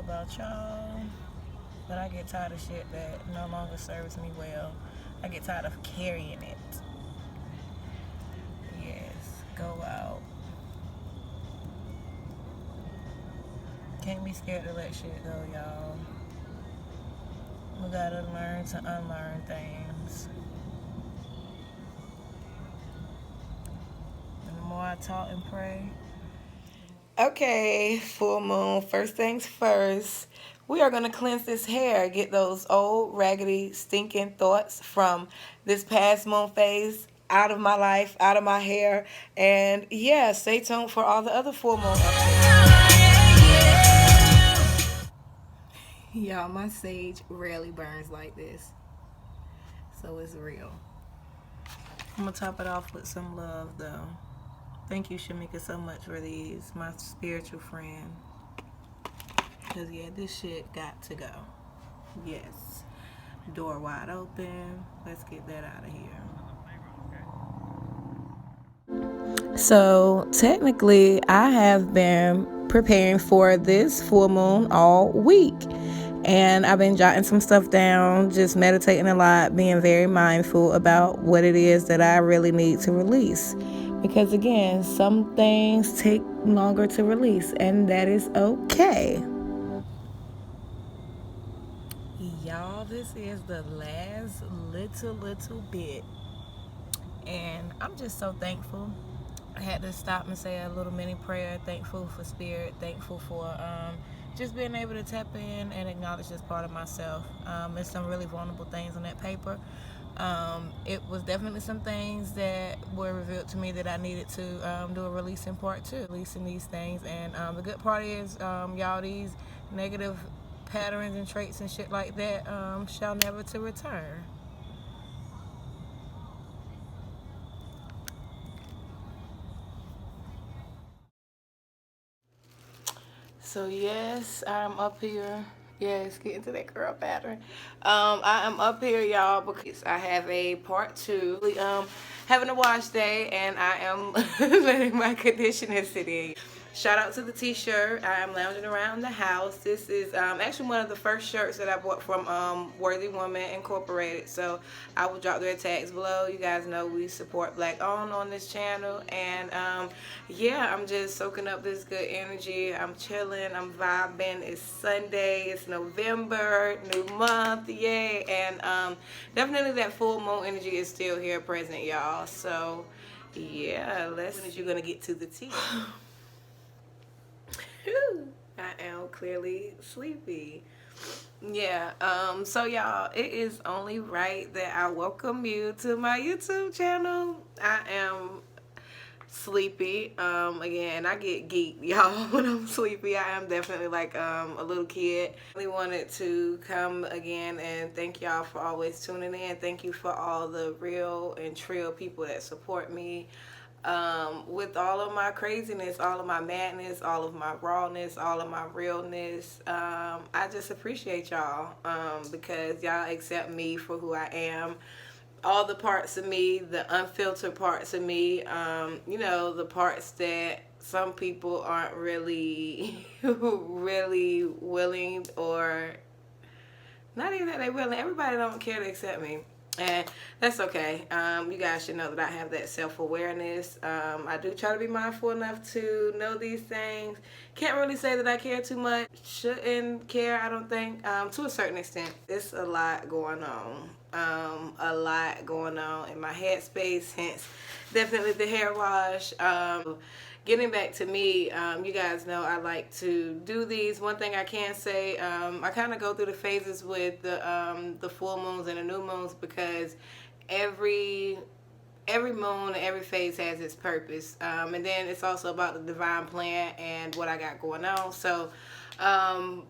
about y'all, but I get tired of shit that no longer serves me well. I get tired of carrying it. Yes, go out. Can't be scared to let shit go, y'all. We gotta learn to unlearn things. And the more I talk and pray. Okay, full moon. First things first. We are going to cleanse this hair, get those old, raggedy, stinking thoughts from this past moon phase out of my life, out of my hair. And yeah, stay tuned for all the other full moon updates. Y'all, my sage rarely burns like this, so it's real. I'm going to top it off with some love, though. Thank you, Shamika, so much for these, my spiritual friend. Because, yeah, this shit got to go. Yes. Door wide open. Let's get that out of here. So, technically, I have been preparing for this full moon all week. And I've been jotting some stuff down, just meditating a lot, being very mindful about what it is that I really need to release. Because, again, some things take longer to release, and that is okay. Y'all, this is the last little bit, and I'm just so thankful. I had to stop and say a little mini prayer. Thankful for spirit, thankful for just being able to tap in and acknowledge this part of myself. There's some really vulnerable things on that paper. It was definitely some things that were revealed to me that I needed to do a release in part two, releasing these things. And the good part is, y'all, these negative patterns and traits and shit like that shall never to return. So yes, I'm up here. Yes, get into that girl pattern. I am up here, y'all, because I have a part two. Having a wash day, and I am letting my conditioner sit in. Shout out to the t-shirt. I am lounging around the house. This is actually one of the first shirts that I bought from Worthy Woman Incorporated. So I will drop their tags below. You guys know we support Black owned on this channel. And yeah, I'm just soaking up this good energy. I'm chilling. I'm vibing. It's Sunday. It's November. New month. Yay. And definitely that full moon energy is still here present, y'all. So yeah, as you're going to get to the tea. I am clearly sleepy. Yeah, so y'all, it is only right that I welcome you to my YouTube channel. I am sleepy. Again, I get geeked, y'all, when I'm sleepy. I am definitely like a little kid. I really wanted to come again and thank y'all for always tuning in. Thank you for all the real and trill people that support me. With all of my craziness, all of my madness, all of my rawness, all of my realness, I just appreciate y'all because y'all accept me for who I am. All the parts of me, the unfiltered parts of me, you know, the parts that some people aren't really, really willing, or not even that they willing. Everybody don't care to accept me. And that's okay. You guys should know that I have that self-awareness. I do try to be mindful enough to know these things. Can't really say that I care too much. Shouldn't care, I don't think. To a certain extent. It's a lot going on. A lot going on in my headspace. Hence, definitely the hair wash. Getting back to me, you guys know I like to do these. One thing I can say, I kind of go through the phases with the full moons and the new moons because every moon, every phase has its purpose. And then it's also about the divine plan and what I got going on. So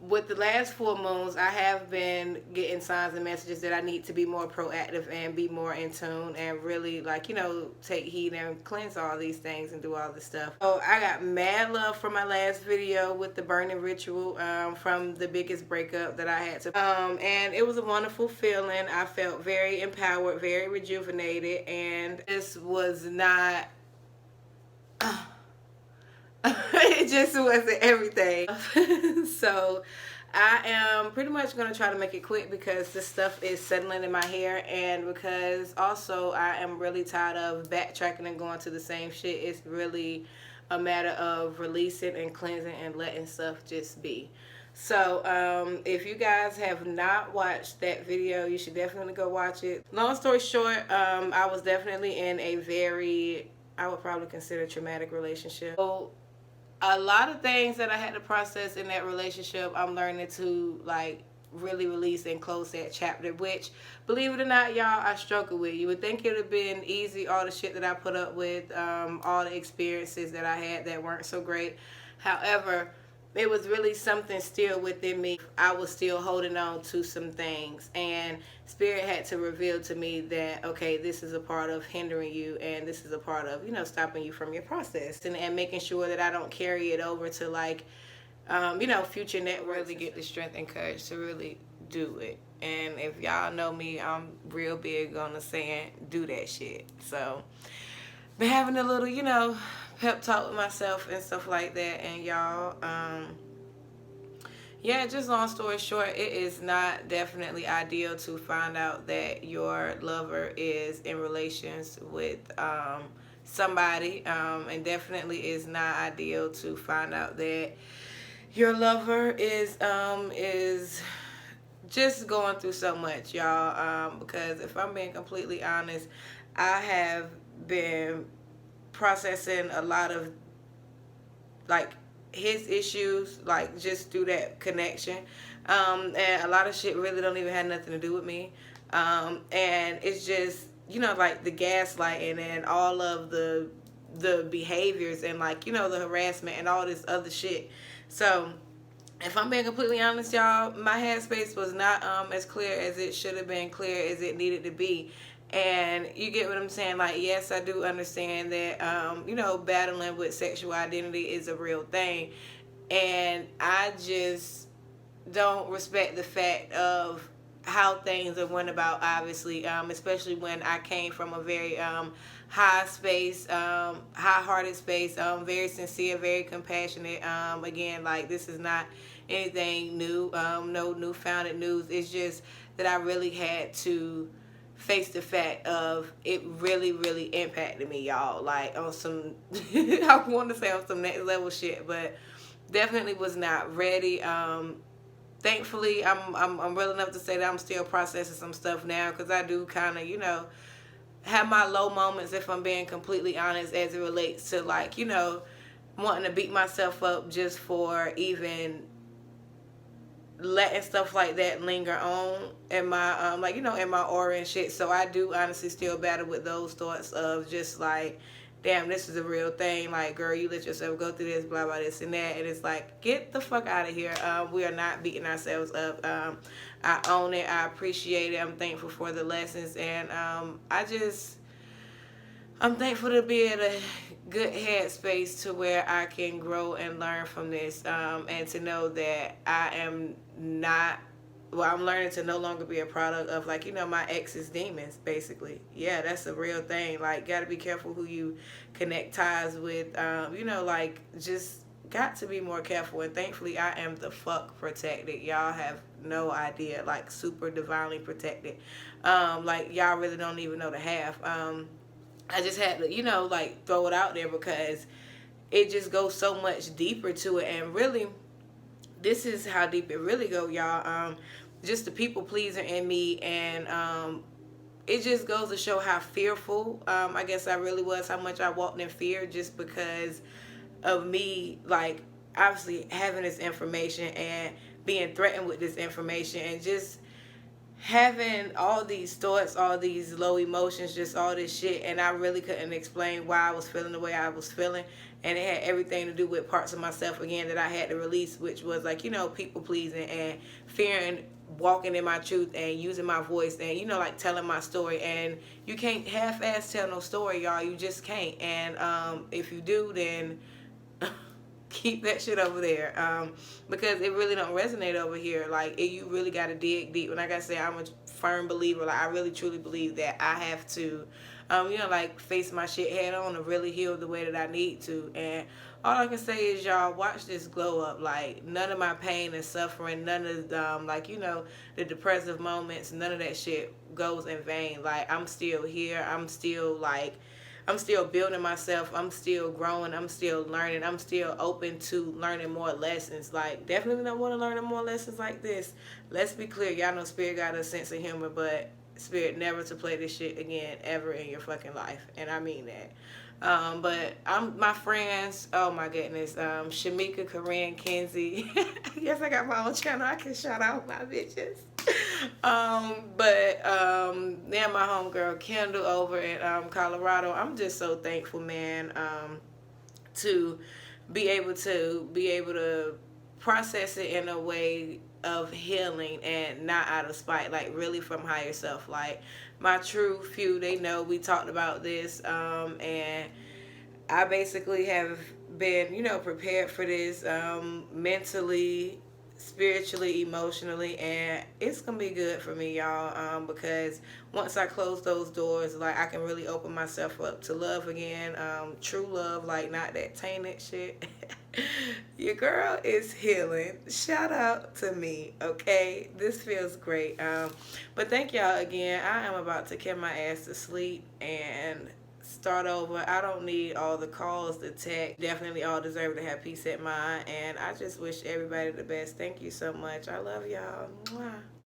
with the last full moons, I have been getting signs and messages that I need to be more proactive and be more in tune and really, like, you know, take heed and cleanse all these things and do all this stuff. So I got mad love from my last video with the burning ritual from the biggest breakup that I had to and it was a wonderful feeling. I felt very empowered, very rejuvenated, and this was not it just wasn't everything. So I am pretty much going to try to make it quick because this stuff is settling in my hair, and because also I am really tired of backtracking and going to the same shit. It's really a matter of releasing and cleansing and letting stuff just be. So, if you guys have not watched that video, you should definitely go watch it. Long story short, I was definitely in a very, I would probably consider traumatic relationship. So, a lot of things that I had to process in that relationship, I'm learning to like really release and close that chapter, which, believe it or not, y'all, I struggle with. You would think it would have been easy, all the shit that I put up with, all the experiences that I had that weren't so great. However, it was really something still within me. I was still holding on to some things, and Spirit had to reveal to me that, okay, this is a part of hindering you, and this is a part of, stopping you from your process, and making sure that I don't carry it over to like, future networks. Really get the strength and courage to really do it. And if y'all know me, I'm real big on the saying, do that shit. So, been having a little, pep talk with myself and stuff like that. And y'all, yeah, just long story short, it is not definitely ideal to find out that your lover is in relations with somebody, and definitely is not ideal to find out that your lover is just going through so much, y'all. Because if I'm being completely honest, I have been processing a lot of like his issues, like just through that connection, and a lot of shit really don't even have nothing to do with me, and it's just like the gaslighting and all of the behaviors and like the harassment and all this other shit. So if I'm being completely honest, y'all, my headspace was not as clear as it should have been, clear as it needed to be. And you get what I'm saying? Like, yes, I do understand that, battling with sexual identity is a real thing. And I just don't respect the fact of how things have went about, obviously, especially when I came from a very high space, high-hearted space, very sincere, very compassionate. Again, like, this is not anything new, no newfounded news. It's just that I really had to face the fact of it really, really impacted me, y'all. Like, on some, I want to say on some next level shit, but definitely was not ready. Thankfully, I'm real enough to say that I'm still processing some stuff now, because I do kind of, have my low moments, if I'm being completely honest, as it relates to like, wanting to beat myself up just for even letting stuff like that linger on in my in my aura and shit. So I do honestly still battle with those thoughts of just like, damn, this is a real thing. Like, girl, you let yourself go through this, blah blah, this and that. And it's like, get the fuck out of here. We are not beating ourselves up. I own it, I appreciate it, I'm thankful for the lessons, and I'm thankful to be in a good headspace to where I can grow and learn from this, and to know that I am not, well, I'm learning to no longer be a product of like, my ex's demons, basically. Yeah, that's a real thing. Like, gotta be careful who you connect ties with, like, just got to be more careful. And thankfully, I am the fuck protected. Y'all have no idea, like, super divinely protected. Like, y'all really don't even know the half. I just had to, like, throw it out there because it just goes so much deeper to it. And really, this is how deep it really go, y'all. Just the people pleaser in me, and it just goes to show how fearful, I guess I really was, how much I walked in fear just because of me, like, obviously having this information and being threatened with this information, and just having all these thoughts, all these low emotions, just all this shit, and I really couldn't explain why I was feeling the way I was feeling, and it had everything to do with parts of myself, again, that I had to release, which was like, people pleasing and fearing walking in my truth and using my voice and, like, telling my story. And you can't half-ass tell no story, y'all. You just can't. And if you do, then keep that shit over there, because it really don't resonate over here. Like, you really got to dig deep. And like I said, I'm a firm believer. Like, I really truly believe that I have to like, face my shit head on to really heal the way that I need to. And all I can say is y'all watch this glow up. Like none of my pain and suffering, none of like the depressive moments, none of that shit goes in vain. Like I'm still here. I'm still building myself. I'm still growing. I'm still learning. I'm still open to learning more lessons. Like definitely don't want to learn more lessons like this. Let's be clear, y'all know Spirit got a sense of humor, but Spirit never to play this shit again ever in your fucking life, and I mean that. But I'm my friends. Oh my goodness, Shamika, Corinne, Kenzie. Yes, I got my own channel. I can shout out my bitches. Then my homegirl Kendall over in Colorado. I'm just so thankful, man. To be able to process it in a way of healing and not out of spite, like really from higher self. Like my true few, they know we talked about this, and I basically have been, prepared for this, mentally, spiritually, emotionally, and it's gonna be good for me, y'all. Because once I close those doors, like I can really open myself up to love again, true love, like not that tainted shit. Your girl is healing. Shout out to me, okay? This feels great. But thank y'all again. I am about to get my ass to sleep and start over. I don't need all the calls, the text. Definitely all deserve to have peace at mind. And I just wish everybody the best. Thank you so much. I love y'all. Mwah.